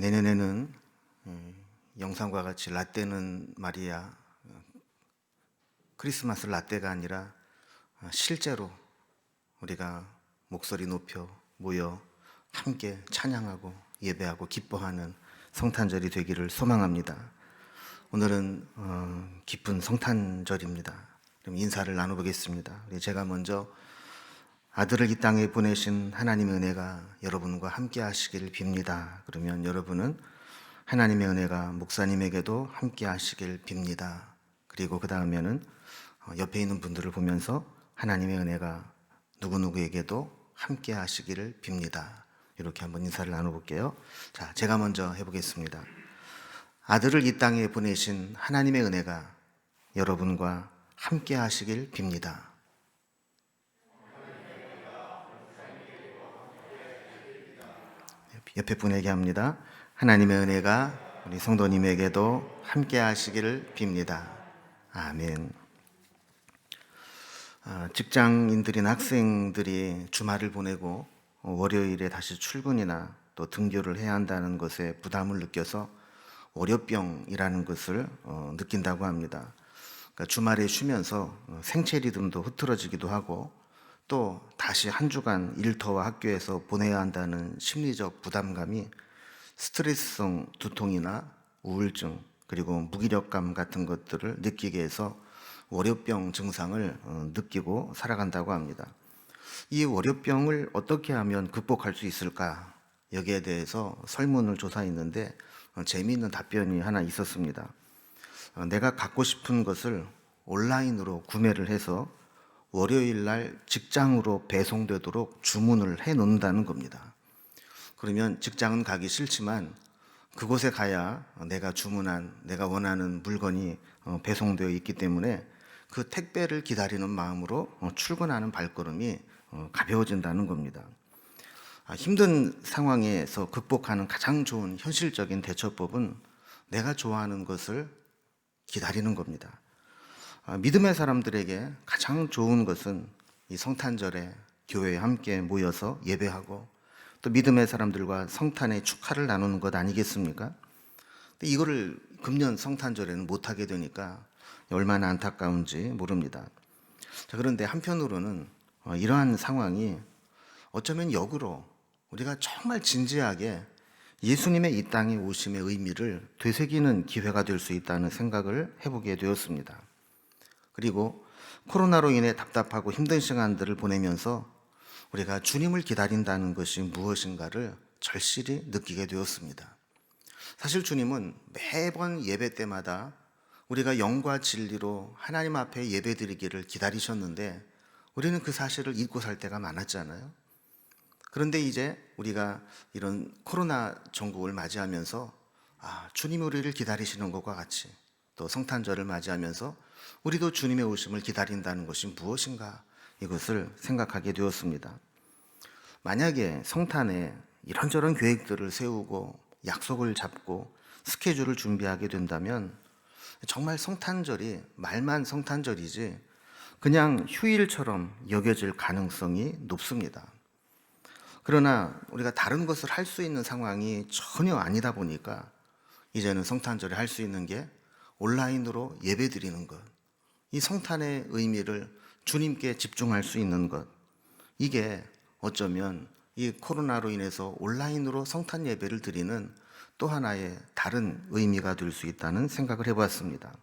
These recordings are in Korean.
내년에는 영상과 같이 라떼는 마리아 크리스마스 라떼가 아니라 실제로 우리가 목소리 높여 모여 함께 찬양하고 예배하고 기뻐하는 성탄절이 되기를 소망합니다. 오늘은 기쁜 성탄절입니다. 그럼 인사를 나눠보겠습니다. 제가 먼저 아들을 이 땅에 보내신 하나님의 은혜가 여러분과 함께 하시길 빕니다. 그러면 여러분은 하나님의 은혜가 목사님에게도 함께 하시길 빕니다. 그리고 그 다음에는 옆에 있는 분들을 보면서 하나님의 은혜가 누구누구에게도 함께 하시기를 빕니다. 이렇게 한번 인사를 나눠볼게요. 자, 제가 먼저 해보겠습니다. 아들을 이 땅에 보내신 하나님의 은혜가 여러분과 함께 하시길 빕니다. 옆에 분에게 합니다. 하나님의 은혜가 우리 성도님에게도 함께 하시기를 빕니다. 아멘. 직장인들이나 학생들이 주말을 보내고 월요일에 다시 출근이나 또 등교를 해야 한다는 것에 부담을 느껴서 월요병이라는 것을 느낀다고 합니다. 그러니까 주말에 쉬면서 생체 리듬도 흐트러지기도 하고 또 다시 한 주간 일터와 학교에서 보내야 한다는 심리적 부담감이 스트레스성 두통이나 우울증 그리고 무기력감 같은 것들을 느끼게 해서 월요병 증상을 느끼고 살아간다고 합니다. 이 월요병을 어떻게 하면 극복할 수 있을까? 여기에 대해서 설문을 조사했는데 재미있는 답변이 하나 있었습니다. 내가 갖고 싶은 것을 온라인으로 구매를 해서 월요일 날 직장으로 배송되도록 주문을 해 놓는다는 겁니다. 그러면 직장은 가기 싫지만 그곳에 가야 내가 주문한, 내가 원하는 물건이 배송되어 있기 때문에 그 택배를 기다리는 마음으로 출근하는 발걸음이 가벼워진다는 겁니다. 힘든 상황에서 극복하는 가장 좋은 현실적인 대처법은 내가 좋아하는 것을 기다리는 겁니다. 믿음의 사람들에게 가장 좋은 것은 이 성탄절에 교회에 함께 모여서 예배하고 또 믿음의 사람들과 성탄의 축하를 나누는 것 아니겠습니까? 근데 이거를 금년 성탄절에는 못하게 되니까 얼마나 안타까운지 모릅니다. 자, 그런데 한편으로는 이러한 상황이 어쩌면 역으로 우리가 정말 진지하게 예수님의 이 땅에 오심의 의미를 되새기는 기회가 될 수 있다는 생각을 해보게 되었습니다. 그리고 코로나로 인해 답답하고 힘든 시간들을 보내면서 우리가 주님을 기다린다는 것이 무엇인가를 절실히 느끼게 되었습니다. 사실 주님은 매번 예배 때마다 우리가 영과 진리로 하나님 앞에 예배드리기를 기다리셨는데 우리는 그 사실을 잊고 살 때가 많았잖아요. 그런데 이제 우리가 이런 코로나 전국을 맞이하면서 주님이 우리를 기다리시는 것과 같이 또 성탄절을 맞이하면서 우리도 주님의 오심을 기다린다는 것이 무엇인가 이것을 생각하게 되었습니다. 만약에 성탄에 이런저런 계획들을 세우고 약속을 잡고 스케줄을 준비하게 된다면 정말 성탄절이 말만 성탄절이지 그냥 휴일처럼 여겨질 가능성이 높습니다. 그러나 우리가 다른 것을 할 수 있는 상황이 전혀 아니다 보니까 이제는 성탄절에 할 수 있는 게 온라인으로 예배드리는 것, 이 성탄의 의미를 주님께 집중할 수 있는 것, 이게 어쩌면 이 코로나로 인해서 온라인으로 성탄 예배를 드리는 또 하나의 다른 의미가 될 수 있다는 생각을 해보았습니다.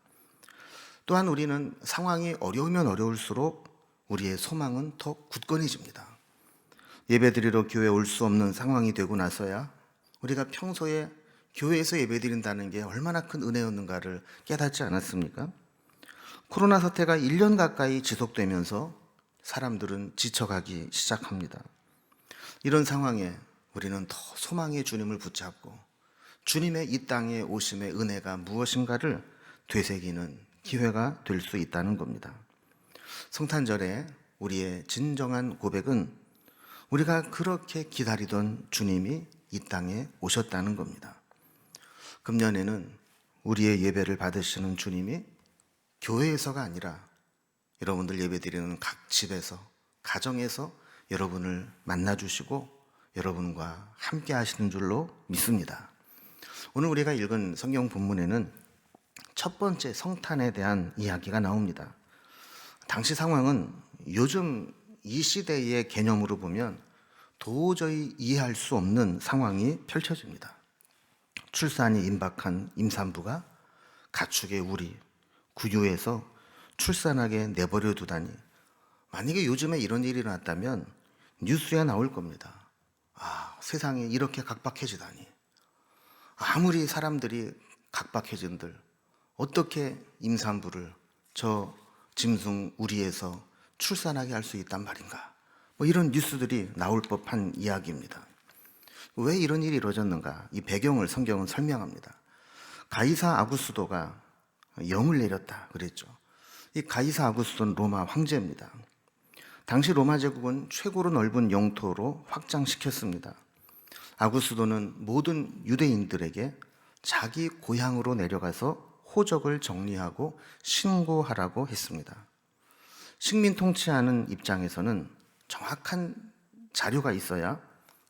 또한 우리는 상황이 어려우면 어려울수록 우리의 소망은 더 굳건해집니다. 예배드리러 교회에 올 수 없는 상황이 되고 나서야 우리가 평소에 교회에서 예배드린다는 게 얼마나 큰 은혜였는가를 깨닫지 않았습니까? 코로나 사태가 1년 가까이 지속되면서 사람들은 지쳐가기 시작합니다. 이런 상황에 우리는 더 소망의 주님을 붙잡고 주님의 이 땅에 오심의 은혜가 무엇인가를 되새기는 기회가 될 수 있다는 겁니다. 성탄절에 우리의 진정한 고백은 우리가 그렇게 기다리던 주님이 이 땅에 오셨다는 겁니다. 금년에는 우리의 예배를 받으시는 주님이 교회에서가 아니라 여러분들 예배드리는 각 집에서, 가정에서 여러분을 만나주시고 여러분과 함께 하시는 줄로 믿습니다. 오늘 우리가 읽은 성경 본문에는 첫 번째 성탄에 대한 이야기가 나옵니다. 당시 상황은 요즘 이 시대의 개념으로 보면 도저히 이해할 수 없는 상황이 펼쳐집니다. 출산이 임박한 임산부가 가축의 우리, 구유에서 출산하게 내버려 두다니, 만약에 요즘에 이런 일이 일어났다면 뉴스에 나올 겁니다. 세상이 이렇게 각박해지다니. 아무리 사람들이 각박해진들 어떻게 임산부를 저 짐승 우리에서 출산하게 할 수 있단 말인가. 이런 뉴스들이 나올 법한 이야기입니다. 왜 이런 일이 이루어졌는가? 이 배경을 성경은 설명합니다. 가이사 아구스도가 영을 내렸다 그랬죠. 이 가이사 아구스도는 로마 황제입니다. 당시 로마 제국은 최고로 넓은 영토로 확장시켰습니다. 아구스도는 모든 유대인들에게 자기 고향으로 내려가서 호적을 정리하고 신고하라고 했습니다. 식민 통치하는 입장에서는 정확한 자료가 있어야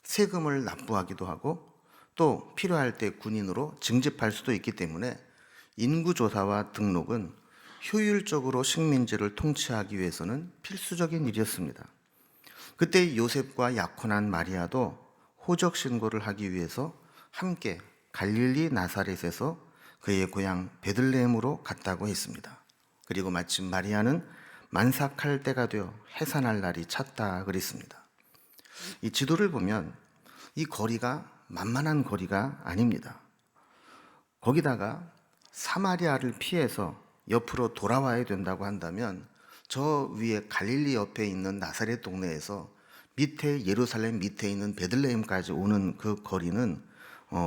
세금을 납부하기도 하고 또 필요할 때 군인으로 징집할 수도 있기 때문에 인구조사와 등록은 효율적으로 식민지를 통치하기 위해서는 필수적인 일이었습니다. 그때 요셉과 약혼한 마리아도 호적 신고를 하기 위해서 함께 갈릴리 나사렛에서 그의 고향 베들레헴으로 갔다고 했습니다. 그리고 마침 마리아는 만삭할 때가 되어 해산할 날이 찼다 그랬습니다. 이 지도를 보면 이 거리가 만만한 거리가 아닙니다. 거기다가 사마리아를 피해서 옆으로 돌아와야 된다고 한다면 저 위에 갈릴리 옆에 있는 나사렛 동네에서 밑에 예루살렘 밑에 있는 베들레헴까지 오는 그 거리는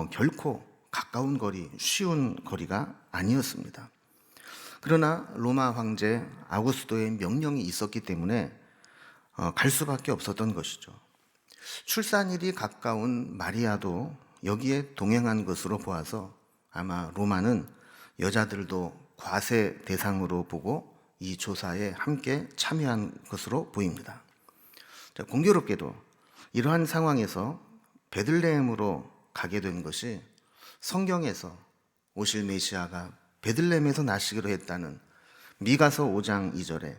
결코 가까운 거리, 쉬운 거리가 아니었습니다. 그러나 로마 황제 아구스도의 명령이 있었기 때문에 갈 수밖에 없었던 것이죠. 출산일이 가까운 마리아도 여기에 동행한 것으로 보아서 아마 로마는 여자들도 과세 대상으로 보고 이 조사에 함께 참여한 것으로 보입니다. 공교롭게도 이러한 상황에서 베들레헴으로 가게 된 것이 성경에서 오실 메시아가 베들레헴에서 나시기로 했다는 미가서 5장 2절에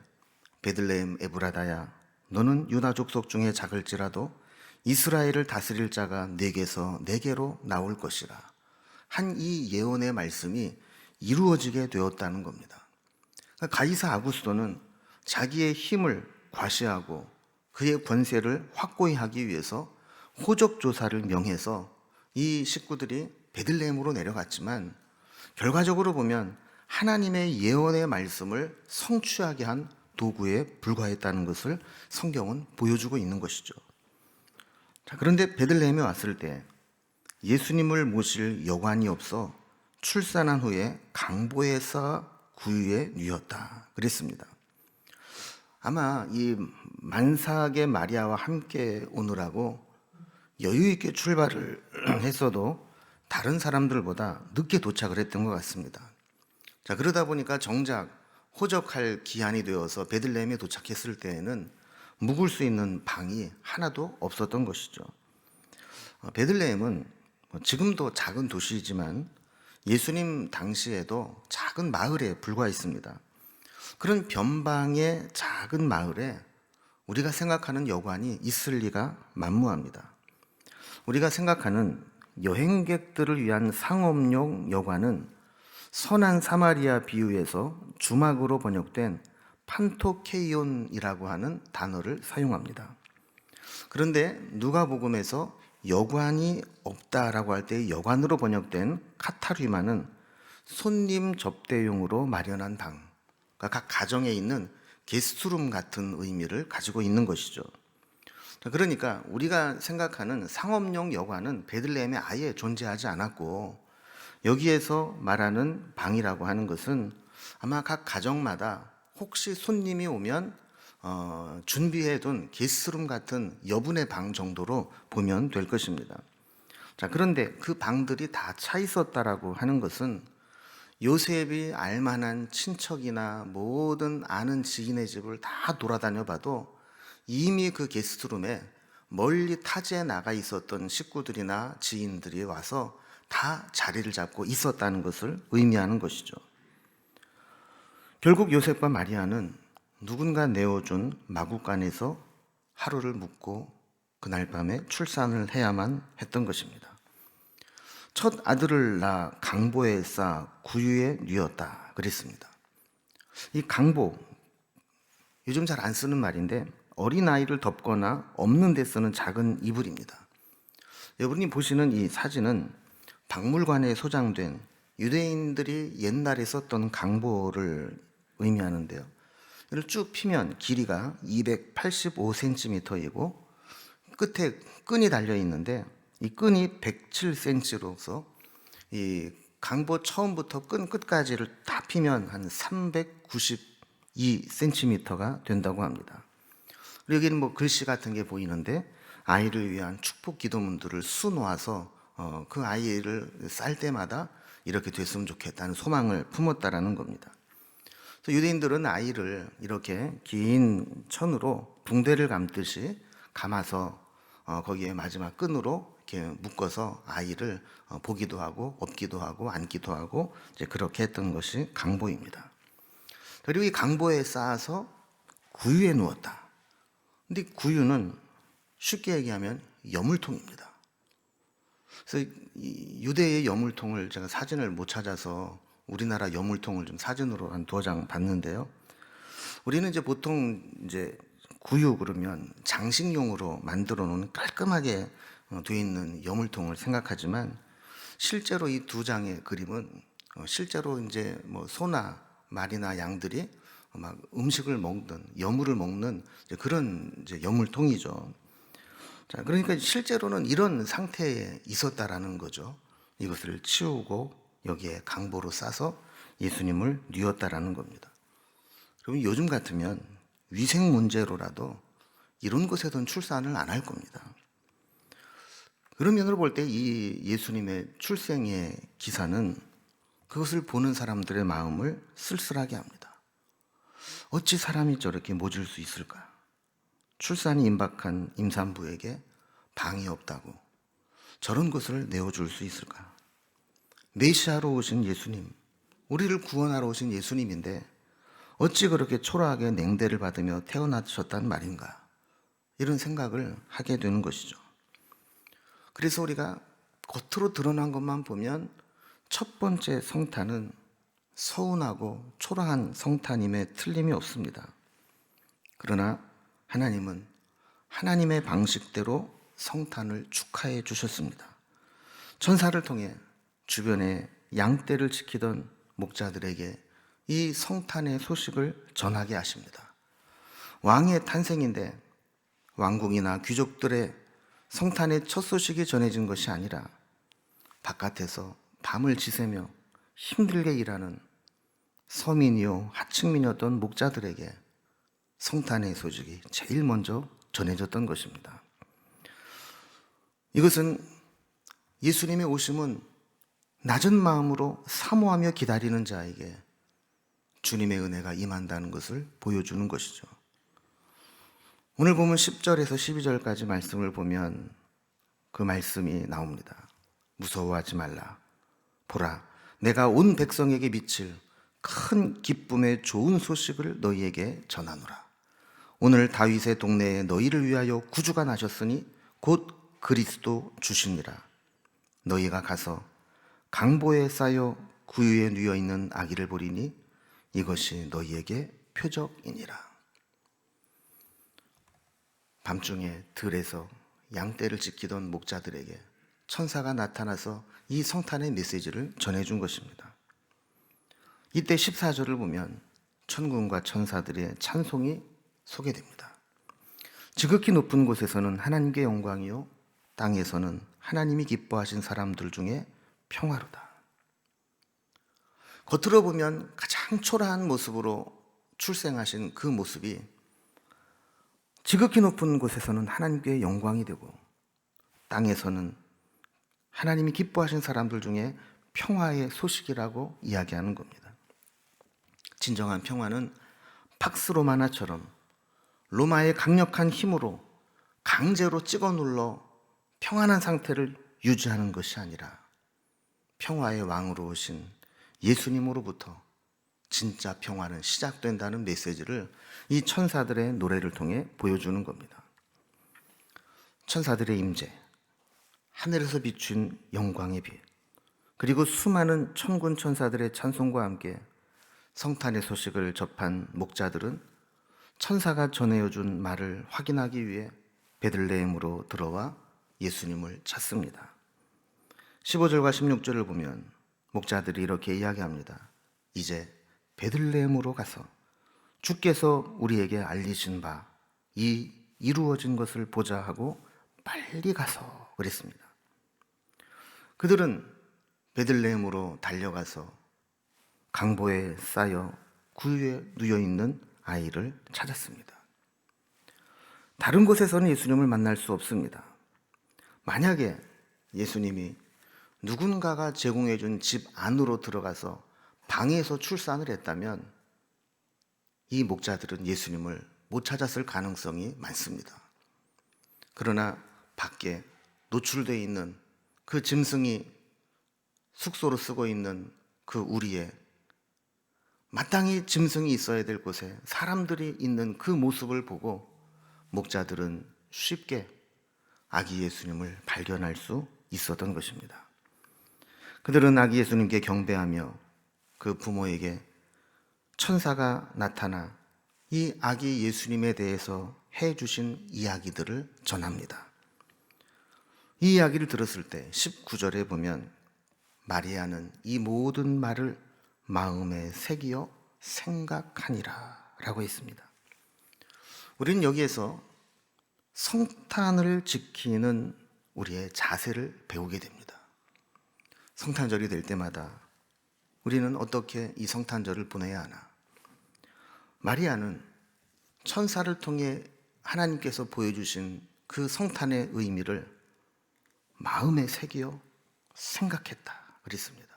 베들레헴 에브라다야 너는 유다 족속 중에 작을지라도 이스라엘을 다스릴 자가 네게서 네게로 나올 것이라 한 이 예언의 말씀이 이루어지게 되었다는 겁니다. 가이사 아구스도는 자기의 힘을 과시하고 그의 권세를 확고히 하기 위해서 호적 조사를 명해서 이 식구들이 베들레헴으로 내려갔지만 결과적으로 보면 하나님의 예언의 말씀을 성취하게 한 도구에 불과했다는 것을 성경은 보여주고 있는 것이죠. 그런데 베들레헴에 왔을 때 예수님을 모실 여관이 없어 출산한 후에 강보에서 구유에 누웠다 그랬습니다. 아마 이 만삭의 마리아와 함께 오느라고 여유 있게 출발을 했어도 다른 사람들보다 늦게 도착을 했던 것 같습니다. 그러다 보니까 정작 호적할 기한이 되어서 베들레헴에 도착했을 때에는 묵을 수 있는 방이 하나도 없었던 것이죠. 베들레헴은 지금도 작은 도시이지만 예수님 당시에도 작은 마을에 불과했습니다. 그런 변방의 작은 마을에 우리가 생각하는 여관이 있을 리가 만무합니다. 우리가 생각하는 여행객들을 위한 상업용 여관은 선한 사마리아 비유에서 주막으로 번역된 판토케이온이라고 하는 단어를 사용합니다. 그런데 누가복음에서 여관이 없다라고 할 때 여관으로 번역된 카타르마는 손님 접대용으로 마련한 방, 각 가정에 있는 게스트룸 같은 의미를 가지고 있는 것이죠. 그러니까 우리가 생각하는 상업용 여관은 베들레헴에 아예 존재하지 않았고 여기에서 말하는 방이라고 하는 것은 아마 각 가정마다 혹시 손님이 오면 준비해둔 게스트룸 같은 여분의 방 정도로 보면 될 것입니다. 그런데 그 방들이 다 차 있었다라고 하는 것은 요셉이 알만한 친척이나 모든 아는 지인의 집을 다 돌아다녀 봐도 이미 그 게스트룸에 멀리 타지에 나가 있었던 식구들이나 지인들이 와서 다 자리를 잡고 있었다는 것을 의미하는 것이죠. 결국 요셉과 마리아는 누군가 내어준 마구간에서 하루를 묵고 그날 밤에 출산을 해야만 했던 것입니다. 첫 아들을 낳아 강보에 쌓아 구유에 뉘었다 그랬습니다. 이 강보, 요즘 잘 안 쓰는 말인데 어린아이를 덮거나 없는 데 쓰는 작은 이불입니다. 여러분이 보시는 이 사진은 박물관에 소장된 유대인들이 옛날에 썼던 강보를 의미하는데요. 이를 쭉 피면 길이가 285cm이고 끝에 끈이 달려 있는데 이 끈이 107cm로서 이 강보 처음부터 끈 끝까지를 다 피면 한 392cm가 된다고 합니다. 여기는 뭐 글씨 같은 게 보이는데 아이를 위한 축복 기도문들을 수놓아서 그 아이를 쌀 때마다 이렇게 됐으면 좋겠다는 소망을 품었다라는 겁니다. 그래서 유대인들은 아이를 이렇게 긴 천으로 붕대를 감듯이 감아서 거기에 마지막 끈으로 이렇게 묶어서 아이를 보기도 하고 업기도 하고 안기도 하고 이제 그렇게 했던 것이 강보입니다. 그리고 이 강보에 쌓아서 구유에 누웠다. 근데 구유는 쉽게 얘기하면 여물통입니다. 그래서 이 유대의 여물통을 제가 사진을 못 찾아서 우리나라 여물통을 좀 사진으로 한 2장 봤는데요. 우리는 이제 보통 이제 구유 그러면 장식용으로 만들어 놓은 깔끔하게 되어 있는 여물통을 생각하지만 실제로 이 2장의 그림은 실제로 이제 뭐 소나 말이나 양들이 막 음식을 먹는 여물을 먹는 이제 그런 이제 여물통이죠. 자, 그러니까 실제로는 이런 상태에 있었다라는 거죠. 이것을 치우고 여기에 강보로 싸서 예수님을 뉘었다라는 겁니다. 그러면 요즘 같으면 위생 문제로라도 이런 곳에선 출산을 안 할 겁니다. 그런 면으로 볼 때 이 예수님의 출생의 기사는 그것을 보는 사람들의 마음을 쓸쓸하게 합니다. 어찌 사람이 저렇게 모질 수 있을까? 출산이 임박한 임산부에게 방이 없다고 저런 것을 내어줄 수 있을까? 메시아로 오신 예수님, 우리를 구원하러 오신 예수님인데 어찌 그렇게 초라하게 냉대를 받으며 태어나셨단 말인가? 이런 생각을 하게 되는 것이죠. 그래서 우리가 겉으로 드러난 것만 보면 첫 번째 성탄은 서운하고 초라한 성탄임에 틀림이 없습니다. 그러나 하나님은 하나님의 방식대로 성탄을 축하해 주셨습니다. 천사를 통해 주변에 양떼를 지키던 목자들에게 이 성탄의 소식을 전하게 하십니다. 왕의 탄생인데 왕궁이나 귀족들의 성탄의 첫 소식이 전해진 것이 아니라 바깥에서 밤을 지새며 힘들게 일하는 서민이요 하층민이었던 목자들에게 성탄의 소식이 제일 먼저 전해졌던 것입니다. 이것은 예수님의 오심은 낮은 마음으로 사모하며 기다리는 자에게 주님의 은혜가 임한다는 것을 보여주는 것이죠. 오늘 보면 10절에서 12절까지 말씀을 보면 그 말씀이 나옵니다. 무서워하지 말라. 보라, 내가 온 백성에게 미칠 큰 기쁨의 좋은 소식을 너희에게 전하노라. 오늘 다윗의 동네에 너희를 위하여 구주가 나셨으니 곧 그리스도 주시니라. 너희가 가서 강보에 쌓여 구유에 누워 있는 아기를 보리니 이것이 너희에게 표적이니라. 밤중에 들에서 양떼를 지키던 목자들에게 천사가 나타나서 이 성탄의 메시지를 전해준 것입니다. 이때 14절을 보면 천군과 천사들의 찬송이 소개됩니다. 지극히 높은 곳에서는 하나님께 영광이요 땅에서는 하나님이 기뻐하신 사람들 중에 평화로다. 겉으로 보면 가장 초라한 모습으로 출생하신 그 모습이 지극히 높은 곳에서는 하나님께 영광이 되고 땅에서는 하나님이 기뻐하신 사람들 중에 평화의 소식이라고 이야기하는 겁니다. 진정한 평화는 팍스 로마나처럼 로마의 강력한 힘으로 강제로 찍어 눌러 평안한 상태를 유지하는 것이 아니라 평화의 왕으로 오신 예수님으로부터 진짜 평화는 시작된다는 메시지를 이 천사들의 노래를 통해 보여주는 겁니다. 천사들의 임재, 하늘에서 비춘 영광의 빛, 그리고 수많은 천군 천사들의 찬송과 함께 성탄의 소식을 접한 목자들은 천사가 전해준 말을 확인하기 위해 베들레헴으로 들어와 예수님을 찾습니다. 15절과 16절을 보면 목자들이 이렇게 이야기합니다. 이제 베들레헴으로 가서 주께서 우리에게 알리신 바 이 이루어진 것을 보자 하고 빨리 가서 그랬습니다. 그들은 베들레헴으로 달려가서 강보에 쌓여 구유에 누워있는 아이를 찾았습니다. 다른 곳에서는 예수님을 만날 수 없습니다. 만약에 예수님이 누군가가 제공해 준 집 안으로 들어가서 방에서 출산을 했다면 이 목자들은 예수님을 못 찾았을 가능성이 많습니다. 그러나 밖에 노출되어 있는 그 짐승이 숙소로 쓰고 있는 그 우리에 마땅히 짐승이 있어야 될 곳에 사람들이 있는 그 모습을 보고 목자들은 쉽게 아기 예수님을 발견할 수 있었던 것입니다. 그들은 아기 예수님께 경배하며 그 부모에게 천사가 나타나 이 아기 예수님에 대해서 해주신 이야기들을 전합니다. 이 이야기를 들었을 때 19절에 보면 마리아는 이 모든 말을 마음에 새기어 생각하니라 라고 있습니다. 우리는 여기에서 성탄을 지키는 우리의 자세를 배우게 됩니다. 성탄절이 될 때마다 우리는 어떻게 이 성탄절을 보내야 하나? 마리아는 천사를 통해 하나님께서 보여주신 그 성탄의 의미를 마음에 새기어 생각했다 그랬습니다.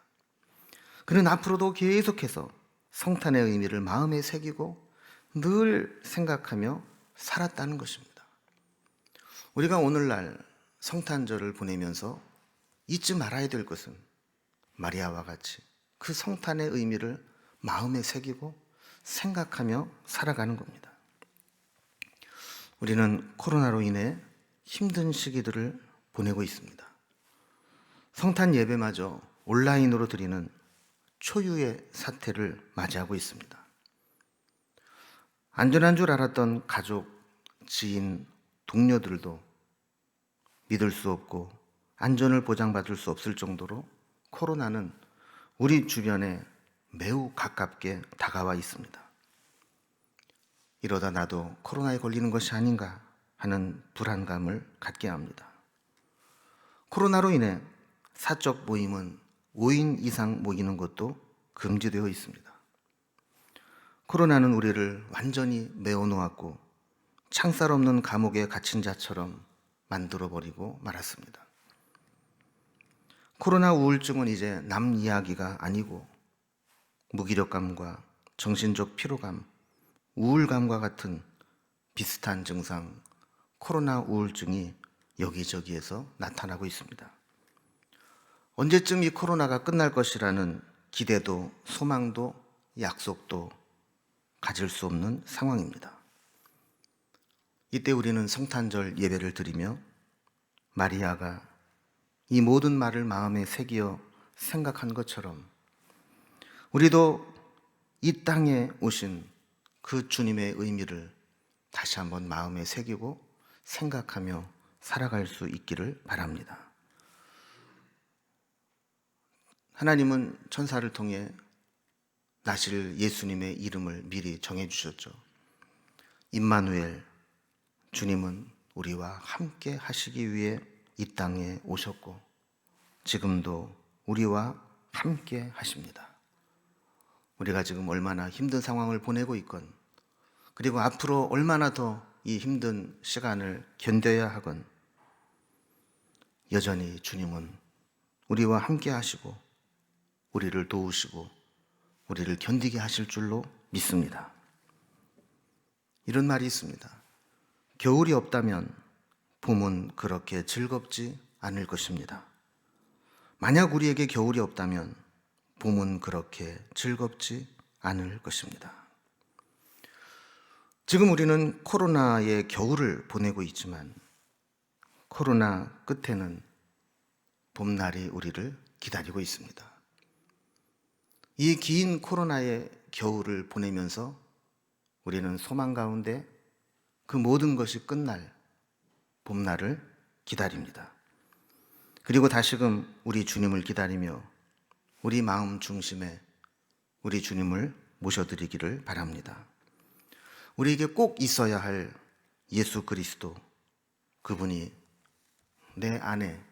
그는 앞으로도 계속해서 성탄의 의미를 마음에 새기고 늘 생각하며 살았다는 것입니다. 우리가 오늘날 성탄절을 보내면서 잊지 말아야 될 것은 마리아와 같이 그 성탄의 의미를 마음에 새기고 생각하며 살아가는 겁니다. 우리는 코로나로 인해 힘든 시기들을 보내고 있습니다. 성탄 예배마저 온라인으로 드리는 초유의 사태를 맞이하고 있습니다. 안전한 줄 알았던 가족, 지인, 동료들도 믿을 수 없고 안전을 보장받을 수 없을 정도로 코로나는 우리 주변에 매우 가깝게 다가와 있습니다. 이러다 나도 코로나에 걸리는 것이 아닌가 하는 불안감을 갖게 합니다. 코로나로 인해 사적 모임은 5인 이상 모이는 것도 금지되어 있습니다. 코로나는 우리를 완전히 메어놓았고 창살 없는 감옥에 갇힌 자처럼 만들어버리고 말았습니다. 코로나 우울증은 이제 남 이야기가 아니고 무기력감과 정신적 피로감, 우울감과 같은 비슷한 증상, 코로나 우울증이 여기저기에서 나타나고 있습니다. 언제쯤 이 코로나가 끝날 것이라는 기대도 소망도 약속도 가질 수 없는 상황입니다. 이때 우리는 성탄절 예배를 드리며 마리아가 이 모든 말을 마음에 새기어 생각한 것처럼 우리도 이 땅에 오신 그 주님의 의미를 다시 한번 마음에 새기고 생각하며 살아갈 수 있기를 바랍니다. 하나님은 천사를 통해 나실 예수님의 이름을 미리 정해주셨죠. 임마누엘, 주님은 우리와 함께 하시기 위해 이 땅에 오셨고 지금도 우리와 함께 하십니다. 우리가 지금 얼마나 힘든 상황을 보내고 있건 그리고 앞으로 얼마나 더 이 힘든 시간을 견뎌야 하건 여전히 주님은 우리와 함께 하시고 우리를 도우시고 우리를 견디게 하실 줄로 믿습니다. 이런 말이 있습니다. 겨울이 없다면 봄은 그렇게 즐겁지 않을 것입니다. 만약 우리에게 겨울이 없다면 봄은 그렇게 즐겁지 않을 것입니다. 지금 우리는 코로나의 겨울을 보내고 있지만 코로나 끝에는 봄날이 우리를 기다리고 있습니다. 이 긴 코로나의 겨울을 보내면서 우리는 소망 가운데 그 모든 것이 끝날 봄날을 기다립니다. 그리고 다시금 우리 주님을 기다리며 우리 마음 중심에 우리 주님을 모셔드리기를 바랍니다. 우리에게 꼭 있어야 할 예수 그리스도, 그분이 내 안에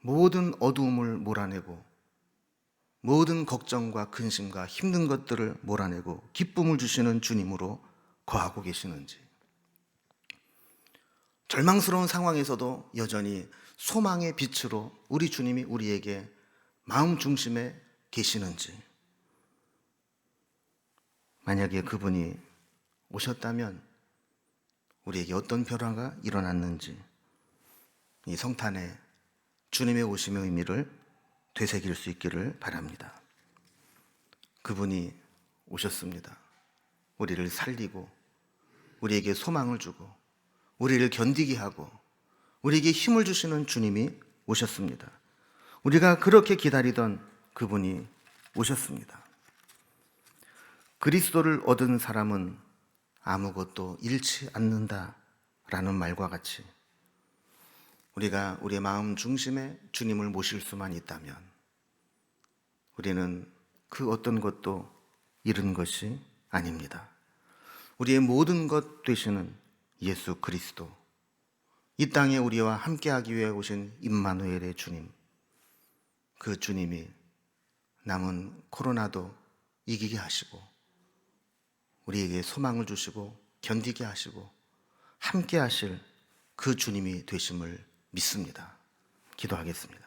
모든 어두움을 몰아내고 모든 걱정과 근심과 힘든 것들을 몰아내고 기쁨을 주시는 주님으로 거하고 계시는지, 절망스러운 상황에서도 여전히 소망의 빛으로 우리 주님이 우리에게 마음 중심에 계시는지, 만약에 그분이 오셨다면 우리에게 어떤 변화가 일어났는지 이 성탄에 주님의 오심의 의미를 되새길 수 있기를 바랍니다. 그분이 오셨습니다. 우리를 살리고 우리에게 소망을 주고 우리를 견디게 하고 우리에게 힘을 주시는 주님이 오셨습니다. 우리가 그렇게 기다리던 그분이 오셨습니다. 그리스도를 얻은 사람은 아무것도 잃지 않는다라는 말과 같이 우리가 우리의 마음 중심에 주님을 모실 수만 있다면 우리는 그 어떤 것도 잃은 것이 아닙니다. 우리의 모든 것 되시는 예수 그리스도, 이 땅에 우리와 함께하기 위해 오신 임마누엘의 주님, 그 주님이 남은 코로나도 이기게 하시고 우리에게 소망을 주시고 견디게 하시고 함께 하실 그 주님이 되심을 믿습니다. 기도하겠습니다.